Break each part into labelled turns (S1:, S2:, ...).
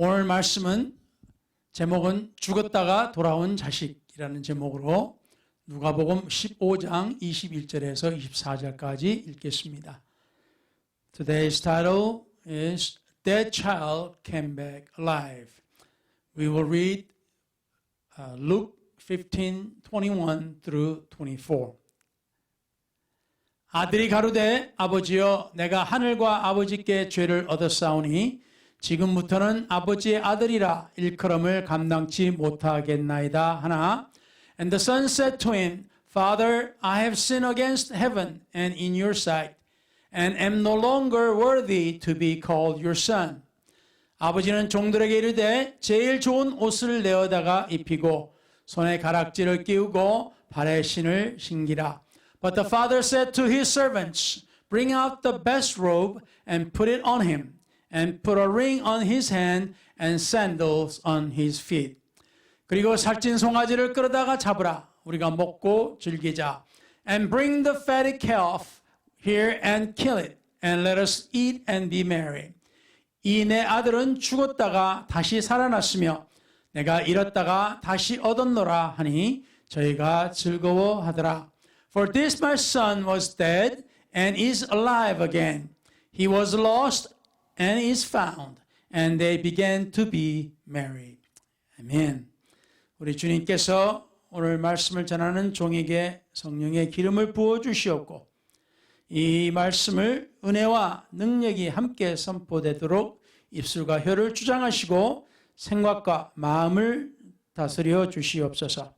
S1: 오늘 말씀은 제목은 죽었다가 돌아온 자식이라는 제목으로 누가복음 15장 21절에서 24절까지 읽겠습니다. Today's title is That Child Came Back Alive. We will read Luke 15:21 through 24. 아들이 가로되 아버지여 내가 하늘과 아버지께 죄를 얻었사오니 지금부터는 아버지의 아들이라 일컬음을 감당치 못하겠나이다 하나. And the son said to him, Father, I have sinned against heaven and in your sight, and am no longer worthy to be called your son. 아버지는 종들에게 이르되 제일 좋은 옷을 내어다가 입히고 손에 가락지를 끼우고 발에 신을 신기라. But the father said to his servants, Bring out the best robe and put it on him, and put a ring on his hand and sandals on his feet. 그리고 살찐 송아지를 끌어다가 잡으라. 우리가 먹고 즐기자. And bring the fatted calf here and kill it, and let us eat and be merry. 이 내 아들은 죽었다가 다시 살아났으며 내가 잃었다가 다시 얻었노라 하니 저희가 즐거워하더라. For this my son was dead and is alive again. He was lost and is found. And they began to be merry. 아멘. 우리 주님께서 오늘 말씀을 전하는 종에게 성령의 기름을 부어 주시옵고 이 말씀을 은혜와 능력이 함께 선포되도록 입술과 혀를 주장하시고 생각과 마음을 다스려 주시옵소서.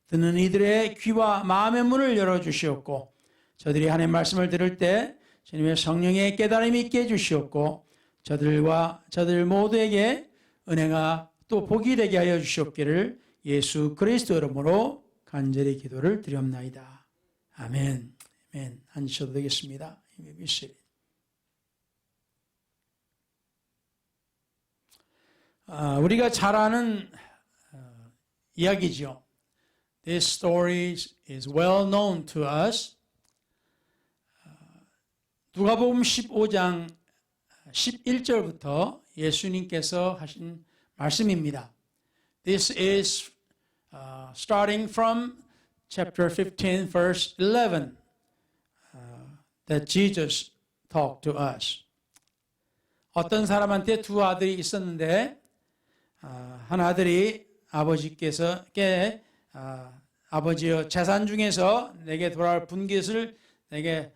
S1: 듣는 이들의 귀와 마음의 문을 열어주시옵고 저들이 하나님의 말씀을 들을 때 주님의 성령의 깨달음이 있게 해주시옵고 저들과 저들 모두에게 은혜가 또 복이 되게 하여 주시옵기를 예수 그리스도 이름으로 간절히 기도를 드리옵나이다. 아멘. 아멘. 앉으셔도 되겠습니다. 우리가 잘 아는 이야기죠. This story is well known to us. 누가복음 15장 11절부터 예수님께서 하신 말씀입니다. This is starting from chapter 15 verse 11 that Jesus talked to us. 어떤 사람한테 두 아들이 있었는데 한 아들이 아버지께서께 아버지여 재산 중에서 내게 돌아올 분깃을 내게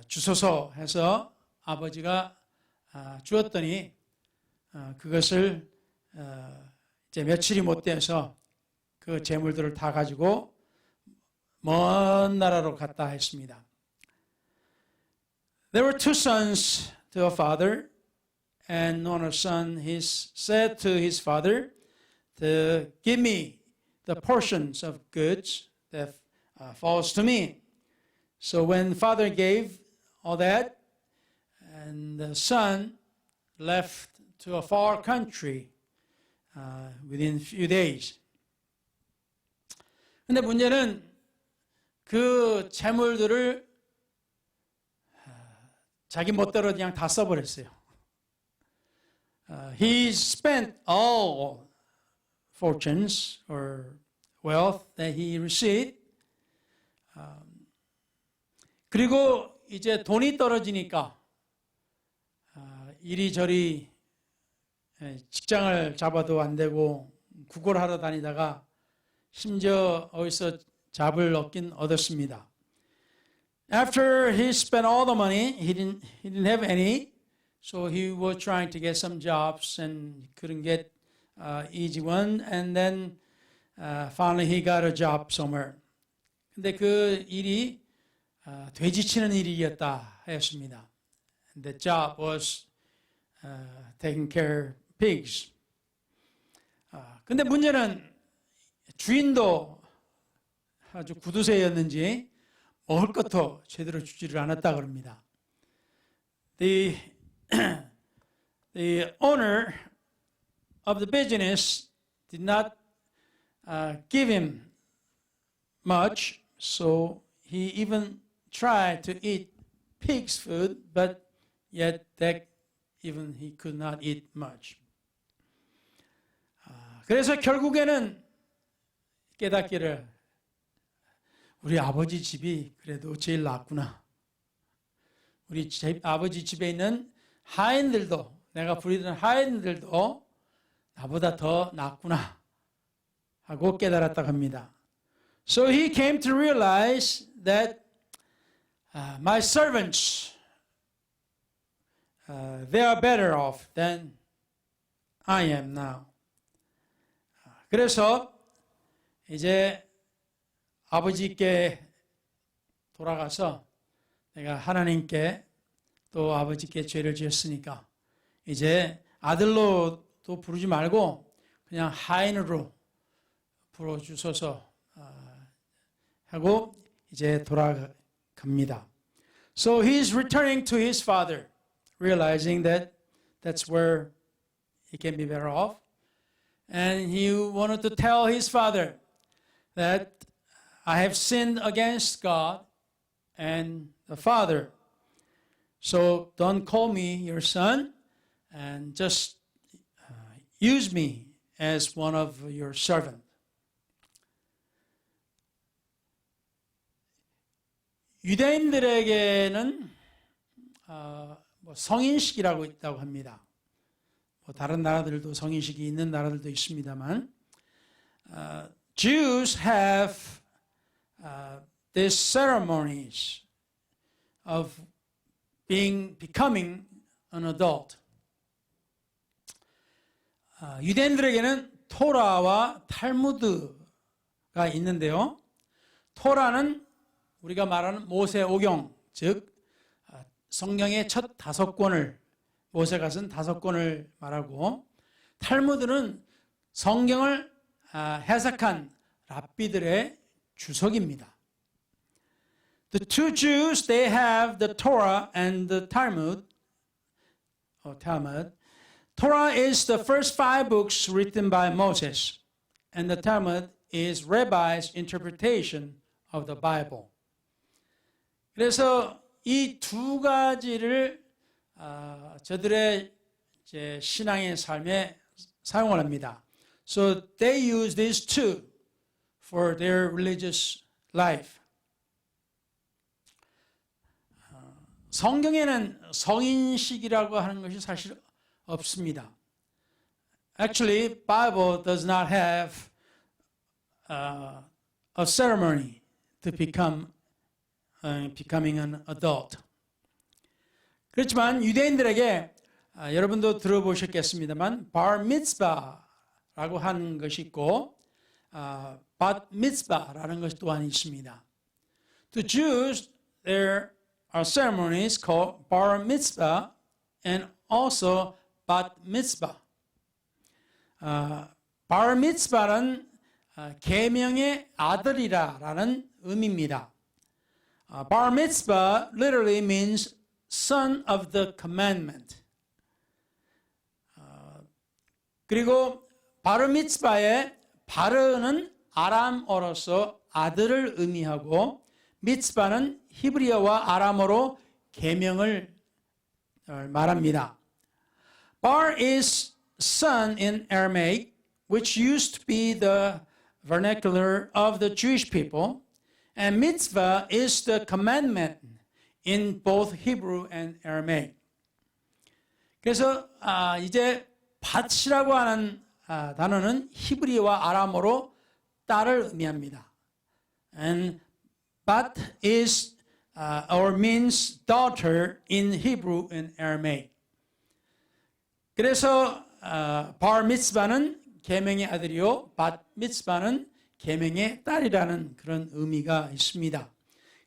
S1: 주소서 해서 아버지가 주었더니 그것을 이제 며칠이 못 돼서 그 재물들을 다 가지고 먼 나라로 갔다 했습니다. There were two sons to a father, and one son said to his father, to give me the portions of goods that falls to me. So when father gave all that, and the son left to a far country within a few days. 근데 문제는 그 재물들을 자기 멋대로 그냥 다 써버렸어요. He spent all fortunes or wealth that he received. 그리고 이제 돈이 떨어지니까 이리저리 직장을 잡아도 안 되고 구걸하러 다니다가 심지어 어디서 잡을 얻긴 얻었습니다. After he spent all the money, he didn't have any, so he was trying to get some jobs and couldn't get easy one, and then finally he got a job somewhere. 근데 그 일이 돼지치는 일이었다 했습니다. And the job was taking care of pigs. 근데 문제는 주인도 아주 구두쇠였는지 먹을 것도 제대로 주지를 않았다 그럽니다. The owner of the business did not give him much, so he even tried to eat pig's food, but yet that even he could not eat much. 그래서 결국에는 깨닫기를 우리 아버지 집이 그래도 제일 낫구나. 우리 아버지 집에 있는 하인들도, 내가 부리던 하인들도 나보다 더 낫구나 하고 깨달았다고 합니다. So he came to realize that my servants, they are better off than I am now. 그래서 이제 아버지께 돌아가서 내가 하나님께 또 아버지께 죄를 지었으니까 이제 아들로도 부르지 말고 그냥 하인으로 불러주소서 하고 이제 돌아갑니다. So he's returning to his father, realizing that that's where he can be better off. And he wanted to tell his father that I have sinned against God and the Father. So don't call me your son and just use me as one of your servants. 유대인들에게는 성인식이라고 있다고 합니다. 다른 나라들도 성인식이 있는 나라들도 있습니다만 Jews have these ceremonies of becoming an adult. 유대인들에게는 토라와 탈무드가 있는데요. 토라는 우리가 말하는 모세오경, 즉 성경의 첫 5권을 모세가 쓴 5권을 말하고 탈무드는 성경을 해석한 랍비들의 주석입니다. The two Jews, they have the Torah and the Talmud. Torah is the first 5 books written by Moses, and the Talmud is Rabbi's interpretation of the Bible. 그래서 이 두 가지를 저들의 이제 신앙의 삶에 사용을 합니다. So they use these two for their religious life. 성경에는 성인식이라고 하는 것이 사실 없습니다. Actually, Bible does not have a ceremony to becoming an adult. 그렇지만 유대인들에게 여러분도 들어보셨겠습니다만 bar mitzvah라고 하는 것이 있고 bat mitzvah라는 것이 또한 있습니다. To Jews, there are ceremonies called bar mitzvah and also bat mitzvah. bar mitzvah는 계명의 아들이라라는 의미입니다. Bar mitzvah literally means son of the commandment. 그리고 바르 미tz바의 바르는 아람어로서 아들을 의미하고 미tz바는 히브리어와 아람어로 계명을 말합니다. Bar is son in Aramaic, which used to be the vernacular of the Jewish people, and mitzvah is the commandment in both Hebrew and Aramaic. 그래서 이제 밭이라고 하는 단어는 히브리어와 아람어로 딸을 의미합니다. And bat is or means daughter in Hebrew and Aramaic. 그래서 bar mitzvah는 계명의 아들이요, bat mitzvah는 계명의 딸이라는 그런 의미가 있습니다.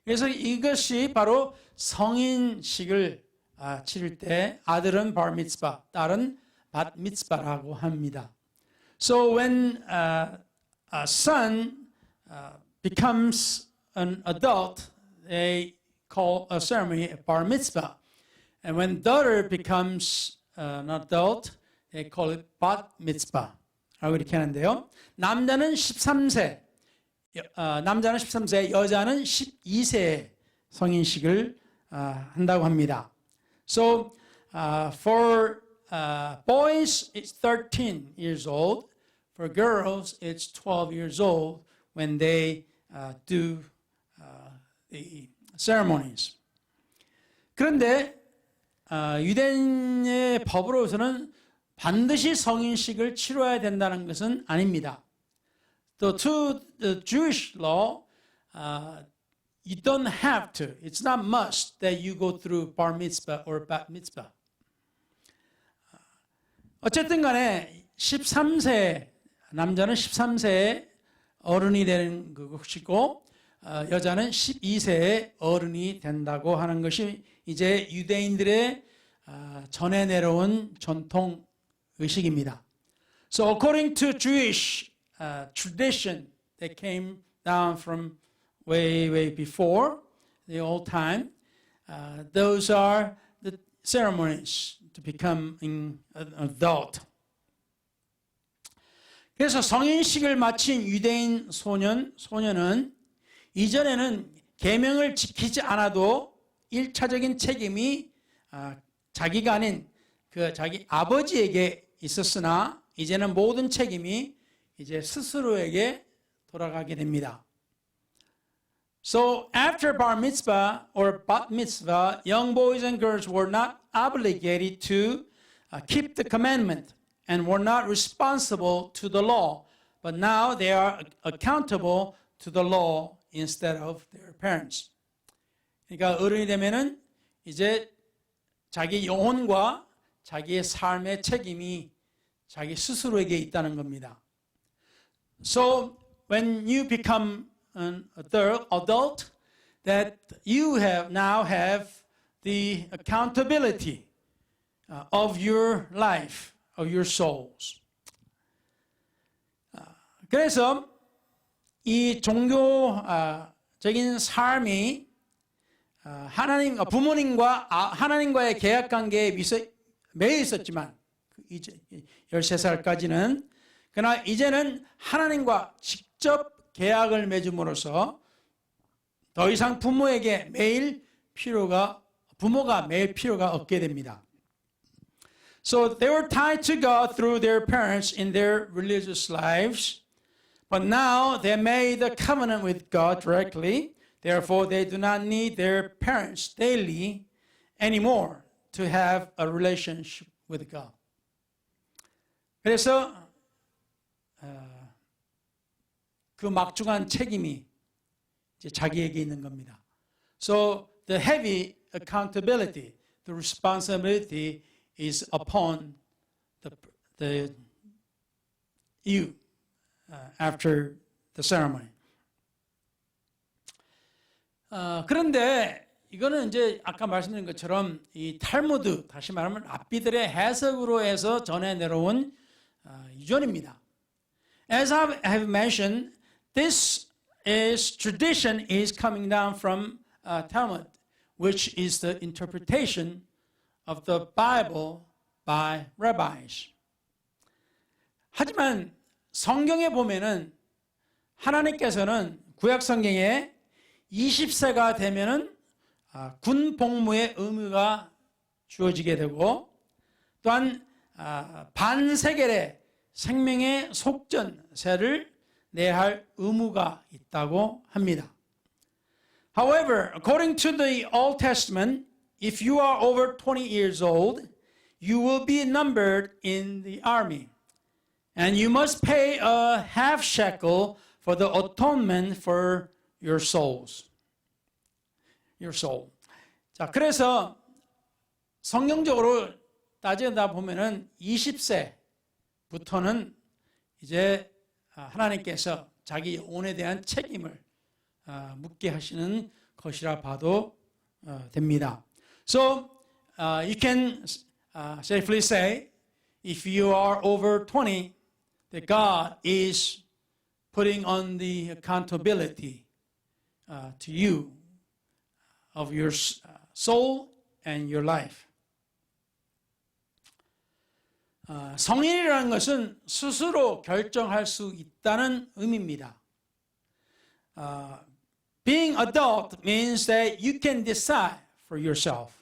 S1: 그래서 이것이 바로 성인식을 치를 때 아들은 bar mitzvah, 딸은 bat mitzvah라고 합니다. So when a son becomes an adult, they call a ceremony a bar mitzvah. And when daughter becomes an adult, they call it bat mitzvah. 라고 이렇게 하는데요. 남자는 13세, 여자는 12세 성인식을 한다고 합니다. So for boys, it's 13 years old. For girls, it's 12 years old when they do the ceremonies. 그런데 유대인의 법으로서는 반드시 성인식을 치러야 된다는 것은 아닙니다. To the Jewish law, you don't have to. It's not must that you go through bar mitzvah or bat mitzvah. 어쨌든 간에 13세, 남자는 13세에 어른이 되는 것이고 여자는 12세에 어른이 된다고 하는 것이 이제 유대인들의 전해 내려온 전통 의식입니다. So according to Jewish tradition that came down from way before the old time, those are the ceremonies to become an adult. 그래서 성인식을 마친 유대인 소년은 이전에는 계명을 지키지 않아도 1차적인 책임이 자기가 아닌 자기 아버지에게 있었으나 이제는 모든 책임이 이제 스스로에게 돌아가게 됩니다. So after bar mitzvah or bat mitzvah, young boys and girls were not obligated to keep the commandment and were not responsible to the law, but now they are accountable to the law instead of their parents. 그러니까 어른이 되면은 이제 자기 영혼과 자기의 삶의 책임이 자기 스스로에게 있다는 겁니다. So when you become an adult, that you now have the accountability of your life, of your souls. 그래서 이 종교적인 삶이 부모님과 하나님과의 계약 관계에 매여 있었지만 이제 13살까지는 그러나 이제는 하나님과 직접 계약을 맺음으로써 더 이상 부모가 매일 필요가 없게 됩니다. So they were tied to God through their parents in their religious lives, but now they made a covenant with God directly. Therefore, they do not need their parents daily anymore to have a relationship with God. 그래서 그 막중한 책임이 이제 자기에게 있는 겁니다. So the heavy accountability, the responsibility is upon you after the ceremony. 그런데 이거는 이제 아까 말씀드린 것처럼 이 탈무드, 다시 말하면 랍비들의 해석으로 해서 전해 내려온 유전입니다. As I have mentioned, this tradition is coming down from Talmud, which is the interpretation of the Bible by rabbis. 하지만 성경에 보면은 하나님께서는 구약 성경에 20세가 되면은 군 복무의 의무가 주어지게 되고 또한 반세겔의 생명의 속전세를 내야 할 의무가 있다고 합니다. However, according to the Old Testament, if you are over 20 years old, you will be numbered in the army. And you must pay a half shekel for the atonement for your souls. Your soul. 자, 그래서 성경적으로 따지다 보면은 20세부터는 이제 하나님께서 자기 영혼에 대한 책임을 묻게 하시는 것이라 봐도 됩니다. So you can safely say, if you are over 20, that God is putting on the accountability to you of your soul and your life. 성인이라는 것은 스스로 결정할 수 있다는 의미입니다. Being adult means that you can decide for yourself.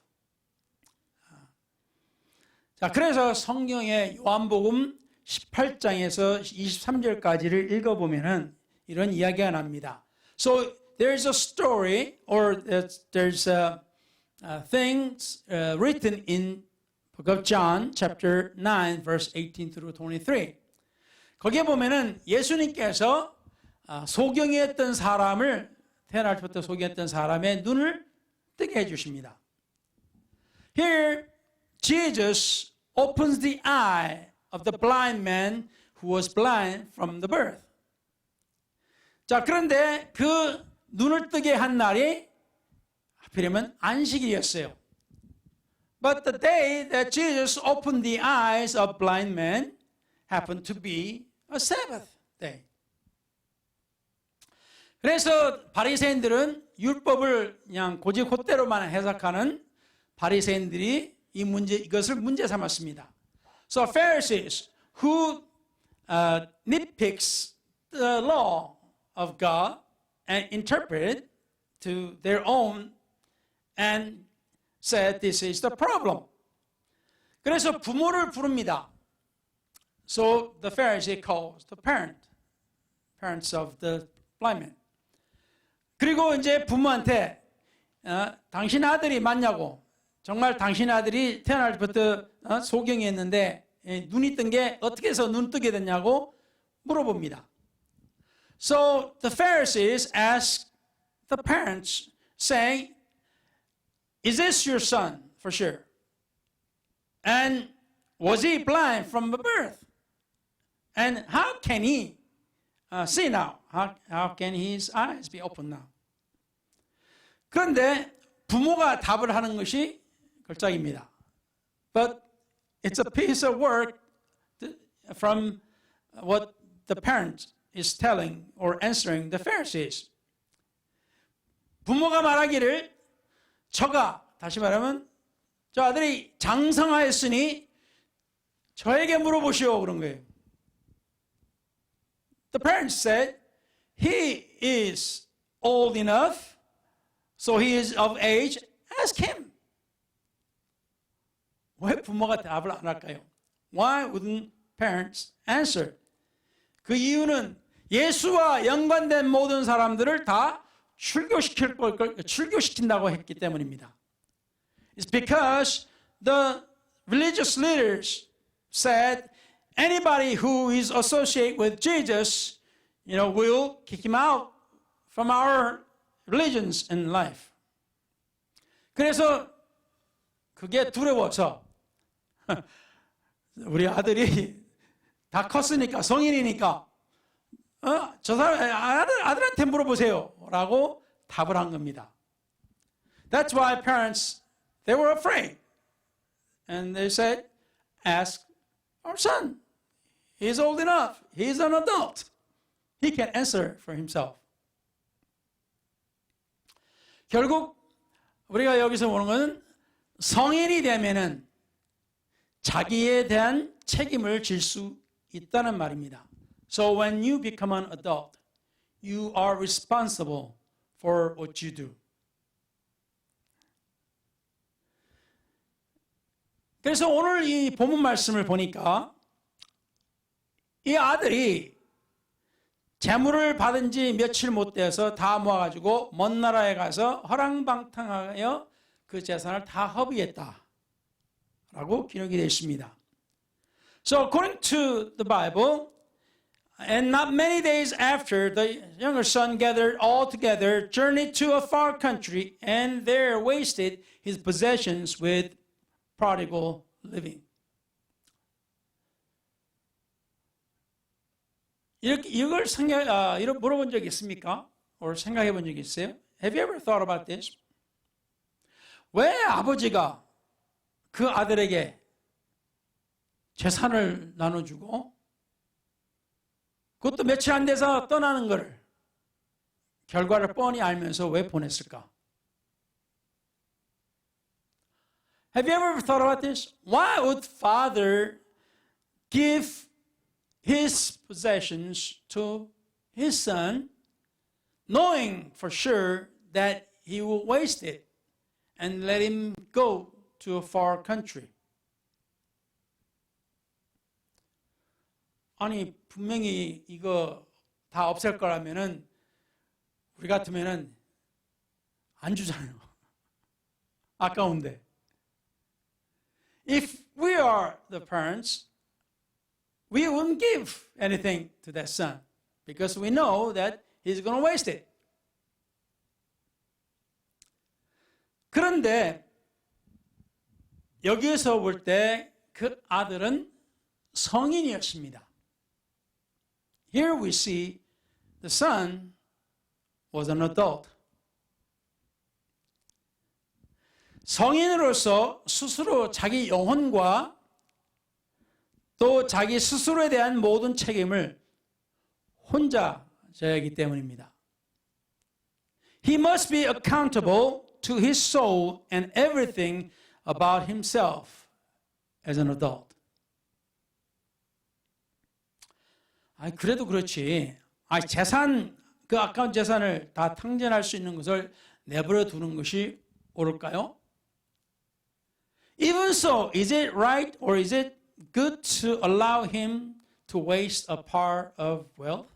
S1: 자, 그래서 성경의 요한복음 18장에서 23절까지를 읽어보면은 이런 이야기가 납니다. So there's a story or there's things written in book of John chapter 9 verse 18 through 23. 거기에 보면은 예수님께서 소경이었던 사람을 태어날 때부터 소경이었던 사람의 눈을 뜨게 해 주십니다. Here Jesus opens the eye of the blind man who was blind from the birth. 자, 그런데 그 눈을 뜨게 한 날이 하필이면 안식일이었어요. But the day that Jesus opened the eyes of blind men happened to be a Sabbath day. 그래서 바리새인들은 율법을 그냥 고지고대로만 해석하는 바리새인들이 이것을 문제 삼았습니다. So Pharisees who nitpicks the law of God and interpret it to their own and said this is the problem. 그래서 부모를 부릅니다. So the Pharisee calls the parents of the blind man. 그리고 이제 부모한테 당신 아들이 맞냐고, 정말 당신 아들이 태어날 때부터 소경이었는데 눈이 뜬 게 어떻게 해서 눈 뜨게 됐냐고 물어봅니다. So the Pharisees ask the parents saying, is this your son for sure? And was he blind from birth? And how can he see now? How can his eyes be opened now? 그런데 부모가 답을 하는 것이 걸작입니다. But it's a piece of work from what the parent is telling or answering the Pharisees. 부모가 말하기를 다시 말하면 저 아들이 장성하였으니 저에게 물어보시오 그런 거예요. The parents said, he is old enough, so he is of age, ask him. 왜 부모가 답을 안 할까요? Why wouldn't parents answer? 그 이유는 예수와 연관된 모든 사람들을 다 출교시킨다고 했기 때문입니다. It's because the religious leaders said anybody who is associated with Jesus, we'll kick him out from our religions and life. 그래서 그게 두려워서 우리 아들이 다 컸으니까 성인이니까 저 사람 아들한테 물어보세요 라고 답을 한 겁니다. That's why parents, they were afraid. And they said, ask our son. He's old enough. He's an adult. He can answer for himself. 결국 우리가 여기서 보는 것은 성인이 되면은 자기에 대한 책임을 질 수 있다는 말입니다. So when you become an adult, you are responsible for what you do. 그래서 오늘 이 본문 말씀을 보니까 이 아들이 재물을 받은 지 며칠 못 되어서 다 모아가지고 먼 나라에 가서 허랑방탕하여 그 재산을 다 허비했다 라고 기록이 되어 있습니다. So according to the Bible, and not many days after, the younger son gathered all together, journeyed to a far country, and there wasted his possessions with prodigal living. 이걸 물어본 적 있습니까? or 생각해 본 적 있어요? Have you ever thought about this? 왜 아버지가 그 아들에게 재산을 나눠주고 그것도 며칠 안 돼서 떠나는 것을 결과를 뻔히 알면서 왜 보냈을까? Have you ever thought about this? Why would father give his possessions to his son, knowing for sure that he will waste it and let him go to a far country? 아니 분명히 이거 다 없앨 거라면은 우리 같으면은 안 주잖아요. 아까운데. If we are the parents, we wouldn't give anything to that son because we know that he's going to waste it. 그런데 여기에서 볼 때 그 아들은 성인이었습니다. Here we see the son was an adult. 성인으로서 스스로 자기 영혼과 또 자기 스스로에 대한 모든 책임을 혼자 져야 하기 때문입니다. He must be accountable to his soul and everything about himself as an adult. 그래도 그렇지. 재산, 그 아까운 재산을 다 탕진할 수 있는 것을 내버려 두는 것이 옳을까요? Even so, is it right or is it good to allow him to waste a part of wealth?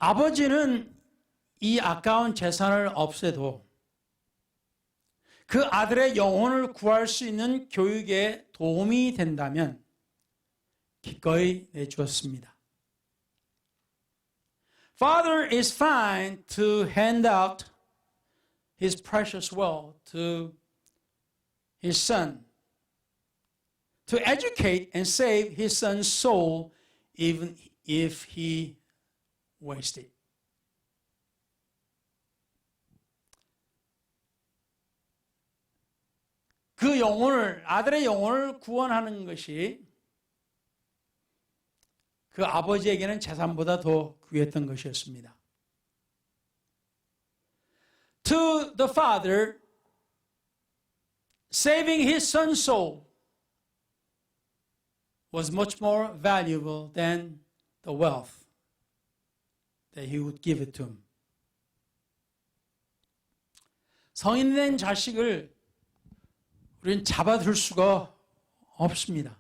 S1: 아버지는 이 아까운 재산을 없애도 그 아들의 영혼을 구할 수 있는 교육에 도움이 된다면 기꺼이 내주었습니다. Father is fine to hand out his precious wealth to his son, to educate and save his son's soul even if he wastes it. 그 영혼을, 아들의 영혼을 구원하는 것이 그 아버지에게는 재산보다 더 귀했던 것이었습니다. To the father, saving his son's soul was much more valuable than the wealth that he would give it to him. 성인 된 자식을 우리는 잡아둘 수가 없습니다.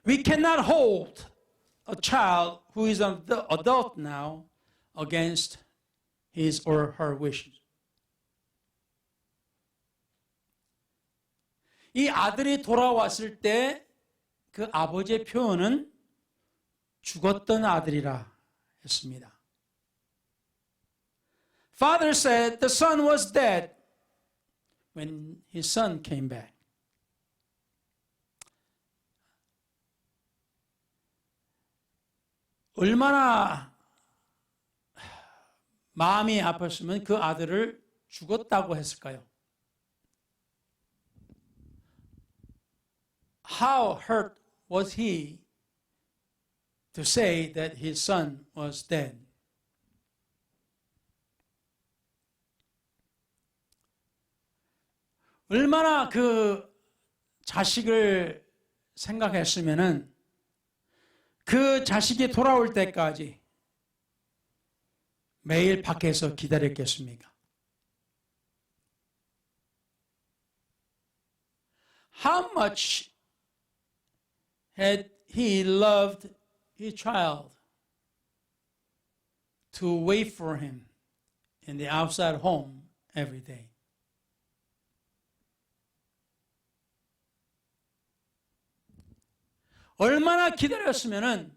S1: We cannot hold a child who is an adult now against his or her wishes. 이 아들이 돌아왔을 때 그 아버지의 표현은 죽었던 아들이라 했습니다. Father said the son was dead when his son came back. 얼마나 마음이 아팠으면 그 아들을 죽었다고 했을까요? How hurt was he to say that his son was dead? 얼마나 그 자식을 생각했으면은 그 자식이 돌아올 때까지 매일 밖에서 기다렸겠습니까? How much had he loved his child to wait for him in the outside home every day? 얼마나 기다렸으면은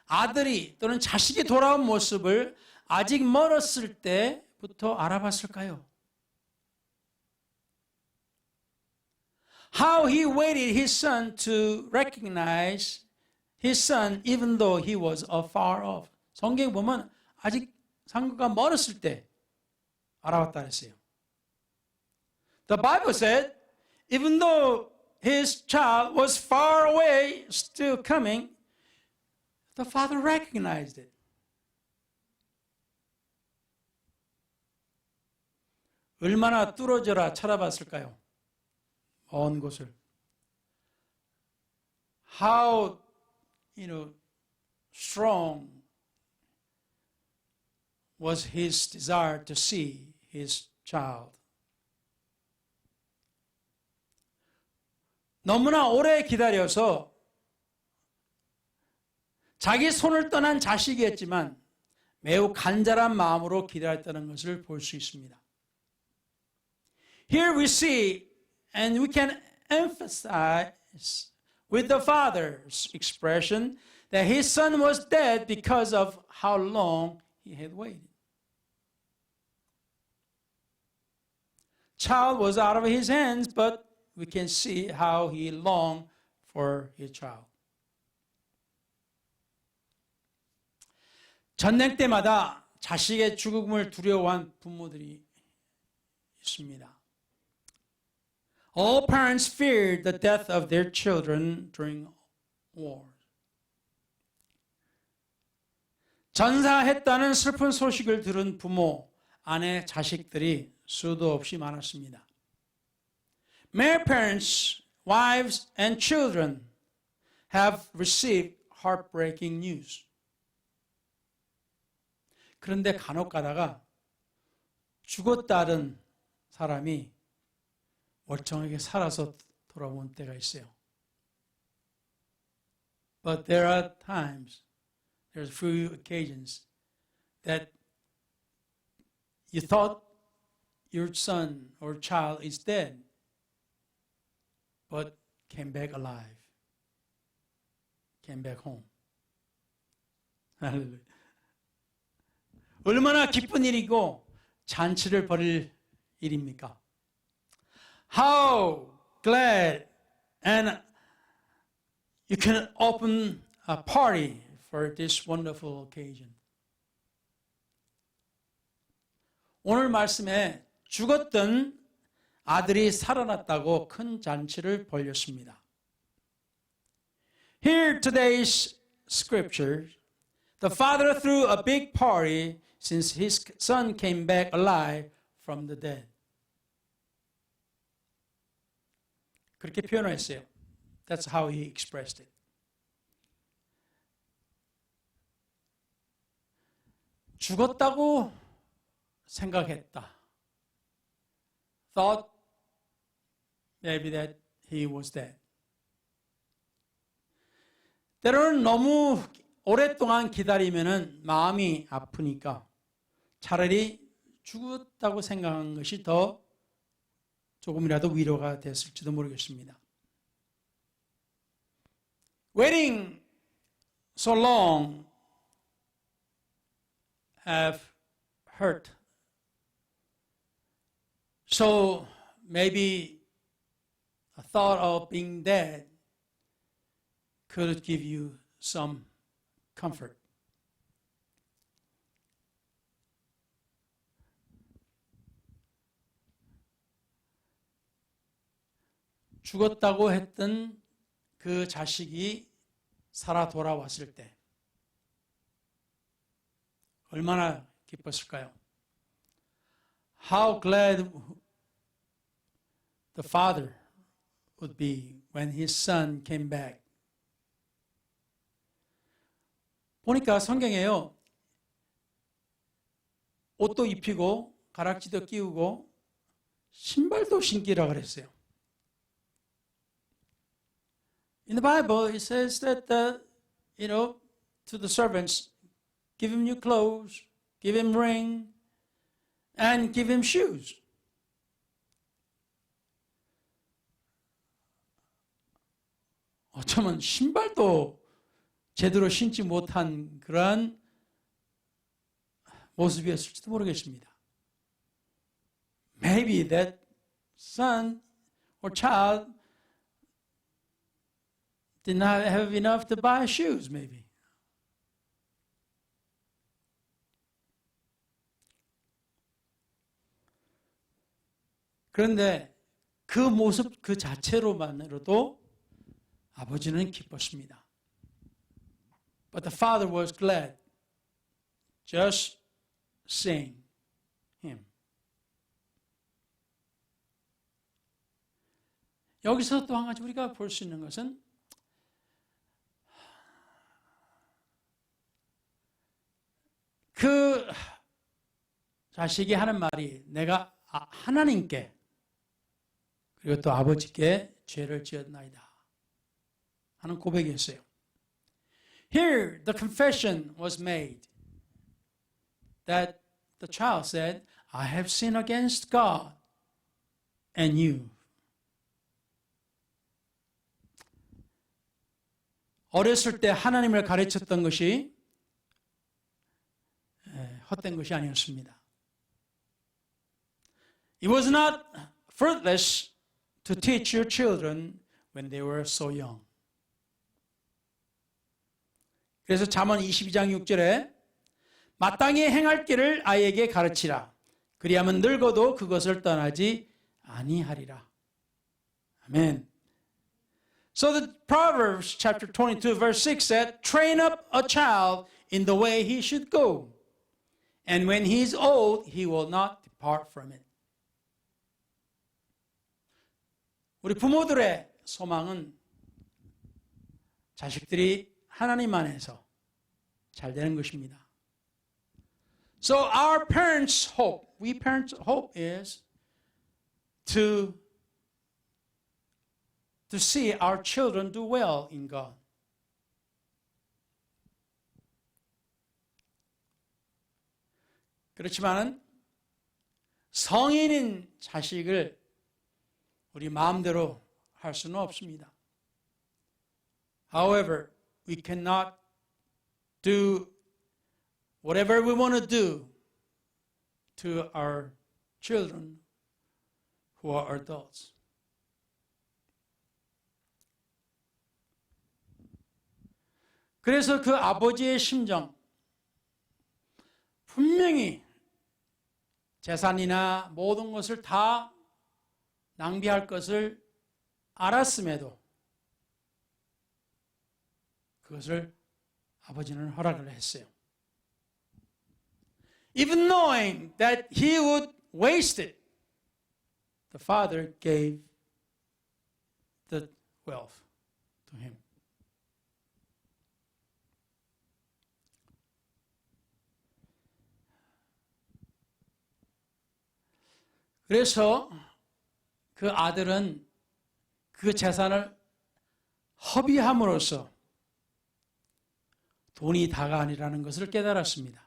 S1: 아들이 또는 자식이 돌아온 모습을 아직 멀었을 때부터 알아봤을까요? How he waited his son to recognize his son even though he was afar off. 성경에 보면 아직 상구가 멀었을 때 알아봤다 했어요. The Bible said even though his child was far away, still coming, the father recognized it. 얼마나 뚫어져라 찾아봤을까요? 먼 곳을. How, strong was his desire to see his child. 너무나 오래 기다려서 자기 손을 떠난 자식이었지만 매우 간절한 마음으로 기다렸다는 것을 볼 수 있습니다. Here we see and we can emphasize with the father's expression that his son was dead because of how long he had waited. Child was out of his hands, but we can see how he longed for his child. 전쟁 때마다 자식의 죽음을 두려워한 부모들이 있습니다. All parents feared the death of their children during war. 전사했다는 슬픈 소식을 들은 부모, 아내, 자식들이 수도 없이 많았습니다. Many parents, wives, and children have received heartbreaking news. 그런데 간혹 가다가 죽었다는 사람이 멀쩡하게 살아서 돌아온 때가 있어요. But there are times, there's few occasions that you thought your son or child is dead, but came back alive, came back home. 할렐루야. 얼마나 기쁜 일이고 잔치를 벌일 일입니까? How glad and you can open a party for this wonderful occasion. 오늘 말씀에 죽었던 아들이 살아났다고 큰 잔치를 벌였습니다. Here today's scripture, the father threw a big party since his son came back alive from the dead. 그렇게 표현했어요. That's how he expressed it. 죽었다고 생각했다. Thought maybe that he was dead. 때로는 너무 오랫동안 기다리면은 마음이 아프니까 차라리 죽었다고 생각한 것이 더 조금이라도 위로가 됐을지도 모르겠습니다. Waiting so long have hurt. So maybe a thought of being dead could give you some comfort. 죽었다고 했던 그 자식이 살아 돌아왔을 때 얼마나 기뻤을까요? How glad the father would be when his son came back. 보니까 성경에요. 옷도 입히고 가락지도 끼우고 신발도 신기라 그랬어요. In the Bible, it says that, to the servants, give him new clothes, give him ring, and give him shoes. 어쩌면 신발도 제대로 신지 못한 그러한 모습이었을지도 모르겠습니다. Maybe that son or child did not have enough to buy shoes, maybe. 그런데 그 모습 그 자체로만으로도 아버지는 기뻤습니다. But the father was glad just seeing him. 여기서 또 한 가지 우리가 볼 수 있는 것은 그 자식이 하는 말이 내가 하나님께 그리고 또 아버지께 죄를 지었나이다 하는 고백이었어요. Here the confession was made that the child said, I have sinned against God and you. 어렸을 때 하나님을 가르쳤던 것이 헛된 것이 아니었습니다. It was not fruitless to teach your children when they were so young. 그래서 잠언 22장 6절에 마땅히 행할 길을 아이에게 가르치라. 그리하면 늙어도 그것을 떠나지 아니하리라. 아멘. So the Proverbs chapter 22 verse 6 said, train up a child in the way he should go. And when he is old, he will not depart from it. 우리 부모들의 소망은 자식들이 하나님 안에서 잘 되는 것입니다. So our parents' hope, we parents' hope is to see our children do well in God. 그렇지만은 성인인 자식을 우리 마음대로 할 수는 없습니다. However, we cannot do whatever we want to do to our children who are adults. 그래서 그 아버지의 심정, 분명히 재산이나 모든 것을 다 낭비할 것을 알았음에도 그것을 아버지는 허락을 했어요. Even knowing that he would waste it, the father gave the wealth to him. 그래서 그 아들은 그 재산을 허비함으로써 돈이 다가 아니라는 것을 깨달았습니다.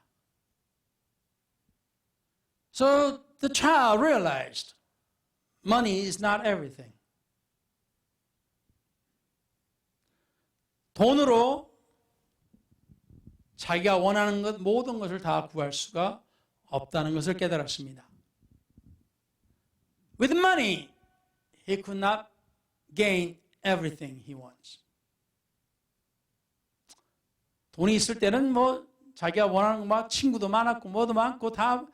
S1: So the child realized money is not everything. 돈으로 자기가 원하는 것 모든 것을 다 구할 수가 없다는 것을 깨달았습니다. With money, he could not gain everything he wants. 돈이 있을 때는 뭐 자기가 원하는 거 친구도 많았고 뭐도 많고 다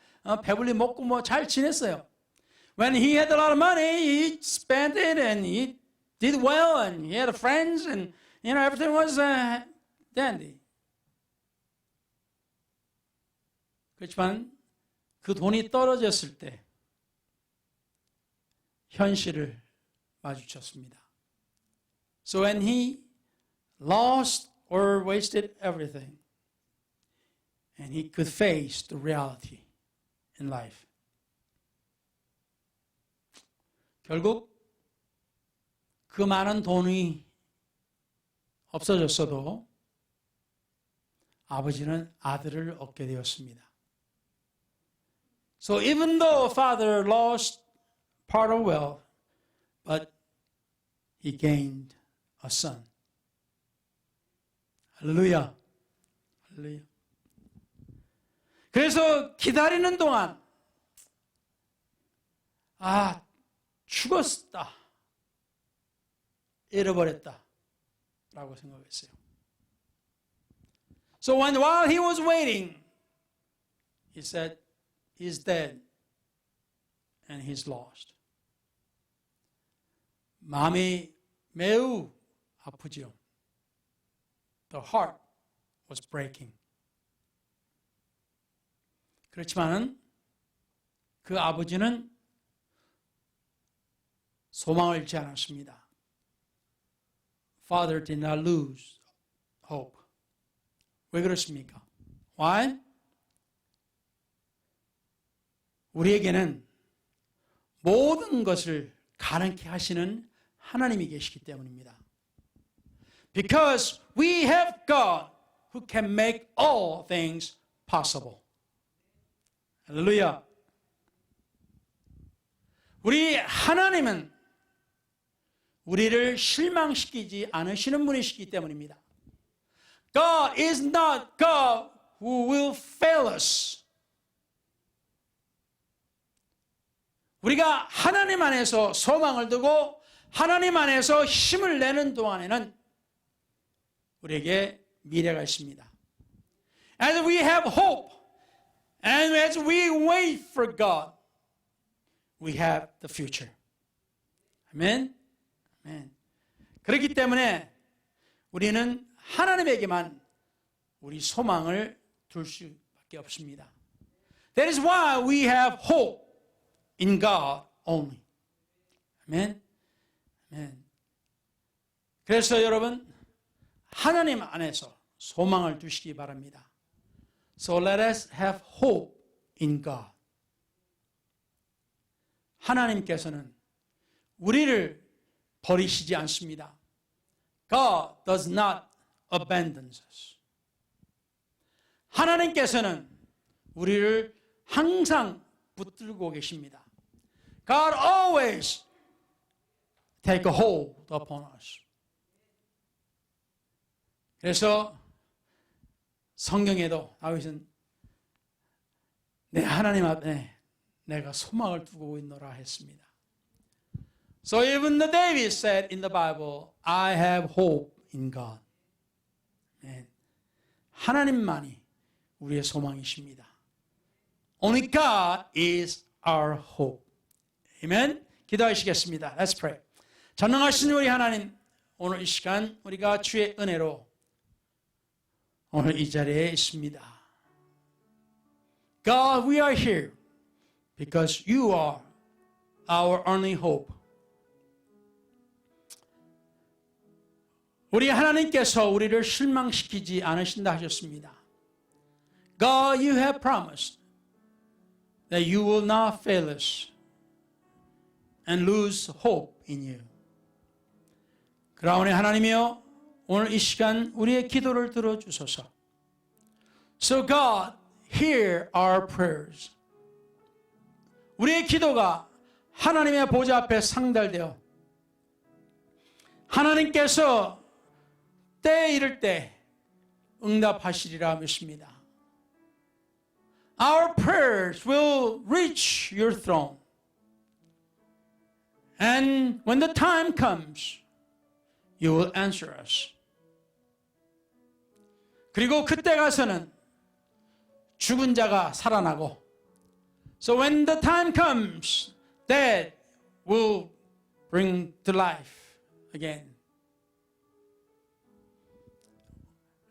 S1: 배불리 먹고 뭐 잘 지냈어요. When he had a lot of money, he spent it and he did well and he had friends and everything was dandy. 그렇지만 그 돈이 떨어졌을 때 현실을 마주쳤습니다. So when he lost or wasted everything, and he could face the reality in life. 결국 그 많은 돈이 없어졌어도 아버지는 아들을 얻게 되었습니다. So even though father lost part of wealth, but he gained a son. 할렐루야. 할렐루야. 그래서 기다리는 동안 죽었다. 잃어버렸다. 라고 생각했어요. So while he was waiting, he said, he's dead and he's lost. 마음이 매우 아프죠. The heart was breaking. 그렇지만은 그 아버지는 소망을 잃지 않았습니다. Father did not lose hope. 왜 그렇습니까? Why? 우리에게는 모든 것을 가능케 하시는 하나님이 계시기 때문입니다. Because we have God who can make all things possible. 할렐루야. 우리 하나님은 우리를 실망시키지 않으시는 분이시기 때문입니다. God is not God who will fail us. 우리가 하나님 안에서 소망을 두고 하나님 안에서 힘을 내는 동안에는 우리에게 미래가 있습니다. As we have hope and as we wait for God, we have the future. 아멘. 아멘. 그렇기 때문에 우리는 하나님에게만 우리 소망을 둘 수밖에 없습니다. That is why we have hope in God only. 아멘. 아멘. 그래서 여러분 하나님 안에서 소망을 두시기 바랍니다. So let us have hope in God. 하나님께서는 우리를 버리시지 않습니다. God does not abandon us. 하나님께서는 우리를 항상 붙들고 계십니다. God always take a hold upon us. 그래서 성경에도 다윗은 내 하나님 앞에 내가 소망을 두고 있노라 했습니다. So even the David said in the Bible, I have hope in God. 하나님만이 우리의 소망이십니다. Only God is our hope. 아멘. 기도하시겠습니다. Let's pray. 전능하신 우리 하나님, 오늘 이 시간 우리가 주의 은혜로 오늘 이 자리에 있습니다. God, we are here because you are our only hope. 우리 하나님께서 우리를 실망시키지 않으신다 하셨습니다. God, you have promised that you will not fail us and lose hope in you. 그러하오니 하나님이여, 오늘 이 시간 우리의 기도를 들어주소서. So God, hear our prayers. 우리의 기도가 하나님의 보좌 앞에 상달되어 하나님께서 때에 이를 때 응답하시리라 믿습니다. Our prayers will reach your throne. And when the time comes, you will answer us. 그리고 그때 가서는 죽은 자가 살아나고, so when the time comes, dead will bring to life again.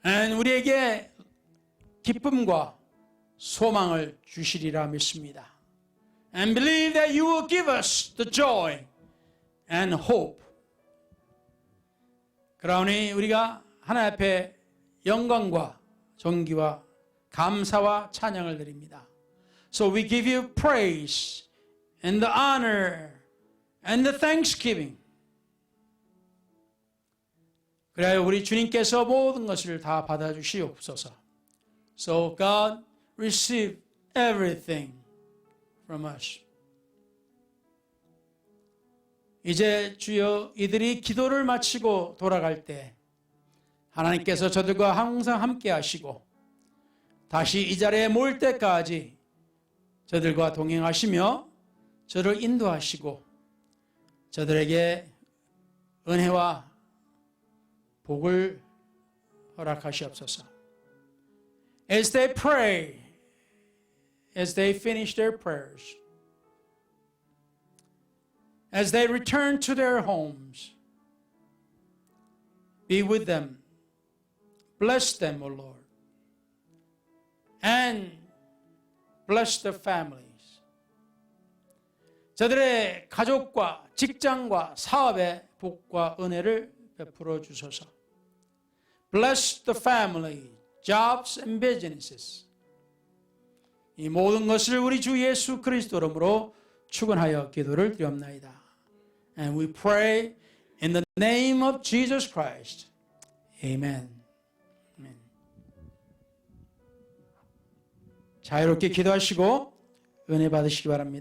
S1: And 우리에게 기쁨과 소망을 주시리라 믿습니다. And believe that you will give us the joy and hope. 그러니 우리가 하나님 앞에 영광과 존귀와 감사와 찬양을 드립니다. So we give you praise and the honor and the thanksgiving. 그래야 우리 주님께서 모든 것을 다 받아주시옵소서. So God, receive everything from us. 이제 주여 이들이 기도를 마치고 돌아갈 때 하나님께서 저들과 항상 함께 하시고 다시 이 자리에 모일 때까지 저들과 동행하시며 저를 인도하시고 저들에게 은혜와 복을 허락하시옵소서. As they pray, as they finish their prayers, as they return to their homes, be with them. Bless them, O Lord. And bless their families. 저들의 가족과 직장과 사업의 복과 은혜를 베풀어 주소서. Bless the family, jobs and businesses. 이 모든 것을 우리 주 예수 그리스도 이름으로 축원하여 기도를 드리옵나이다. And we pray in the name of Jesus Christ. Amen. Amen. 자유롭게 기도하시고 은혜 받으시기 바랍니다.